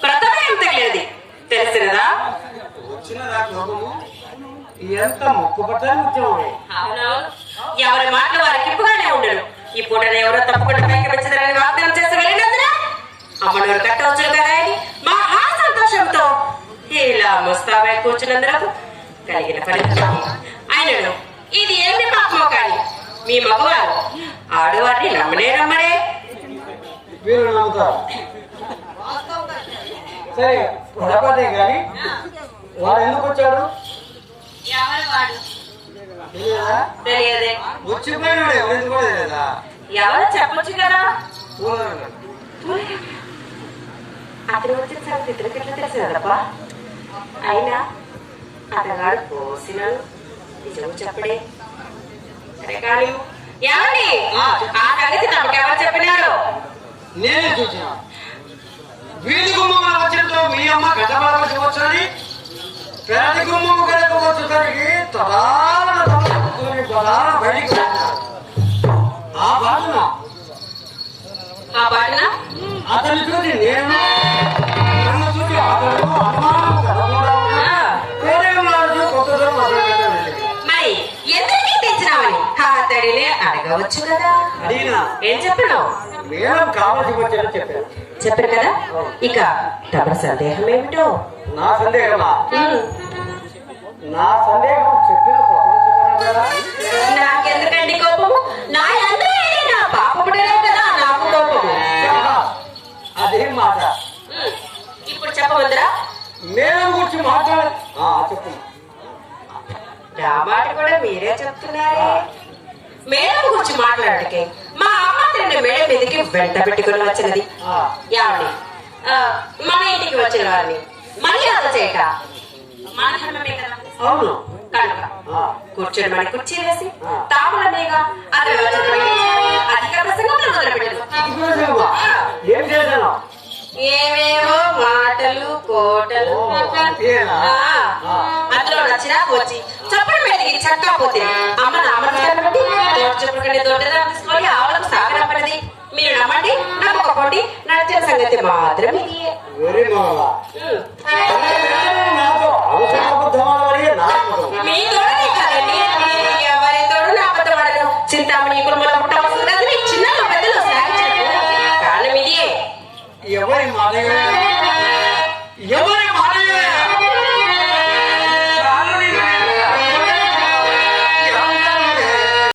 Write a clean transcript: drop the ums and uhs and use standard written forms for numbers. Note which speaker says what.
Speaker 1: ప్రథమేం తెలియదు తెలిసినదా
Speaker 2: వచ్చినదా కోపము ఎంత మొక్కుపట్టాలి వచ్చాము.
Speaker 1: అవునవును, ఎవరి మాటలు వారికి ఇప్పుగానే ఉండడు. ఈ పూట ఎవరో తప్పకుండా పైకి వచ్చిందని వాగ్దానం చేసి వెళ్ళినందున అమ్మనూరు కట్టవచ్చు కదా అని మహా సంతోషంతో ఇలా ముస్తాబై కూర్చున్నందుకు కలిగిన ఫలితం ఆయనను ఇది ఏమి పాపమో కానీ మీ మగవారు ఆడవారిని నమ్మనే
Speaker 2: వీరు నమ్ముతారు. సరే పొరపాటే కానీ వాడు ఎందుకు వచ్చాడు
Speaker 1: తెలియదే.
Speaker 2: వచ్చిపోయినాడు ఎవరికి కూడా తెలియదా?
Speaker 1: ఎవరు చెప్పొచ్చు కదా. అతను వచ్చిన సంగతి ఇద్దరికి ఎట్లా తెలిసిందప్ప? అయినా అతగాడు పోసిన నిజం చెప్పడే. సరే కానీ ఏమండి ఆ సంగతి తమకెవరు చెప్పినారు?
Speaker 2: నేనే చూసిన వీధి గుమ్మగా వచ్చినతో మీ అమ్మ గడ్డపడవలసి వచ్చని పెరటి గుమ్మము కనుక వచ్చేసరికి బయటికి ఆ బాటన అతన్ని చూసి నేను నన్ను చూసి అతను
Speaker 1: మరి ఎందుకు తెచ్చినావని అతడినే అడగవచ్చు కదా.
Speaker 2: అడిగినా
Speaker 1: ఏం చెప్పినావు?
Speaker 2: మేడం కావాల్సి వచ్చారని చెప్పాను.
Speaker 1: చెప్పారు కదా. ఇక తమ సందేహం ఏమిటో?
Speaker 2: నా సందేహమా? నా సందేహం చెప్పిన
Speaker 1: నాకెందుకండి కోపము? నా అందరూ నా పాపముడే కదా నాకు కోపము.
Speaker 2: అదేం మాట.
Speaker 1: ఇప్పుడు చెప్పవద్దురా?
Speaker 2: మేడం గురించి మాట్లాడ చెప్పు.
Speaker 1: నా మాట కూడా మీరే చెప్తున్నారే. మేడం గురించి మాట్లాడకే మా అమ్మ తిన్న మేడ మీదకి వెంట పెట్టుకుని వచ్చినది. ఏమండి మన ఇంటికి వచ్చిన వారిని మర్యాద చేయక మన ధర్మమే కదా.
Speaker 2: అవును
Speaker 1: కనుక కూర్చొని మన కుర్చీ వేసి తాముల మీద అతను అధిక ప్రసంగంలో మొదలుపెట్టదు.
Speaker 2: ఏం చేశాను?
Speaker 1: ఏవేవో మాటలు కోటలు అందులో నచ్చినా వచ్చి చప్పుడు మీదకి చక్కపోతే అమ్మ నామకట్టి చెప్పుడుకంటే దొడ్డదా తీసుకొని ఆవులకు సాగనపడది. మీరు నమ్మండి నమ్మకపోండి నడిచిన సంగతి మాత్రం మీ తోడనే కాదండి. ఎవరి తోడు నా అబద్ధపడను. చింతామణి కుటుంబంలో పుట్టవలసింది చిన్న పెద్దలు సాగించారు కారణం ఇదే.
Speaker 2: ఎవరి మాట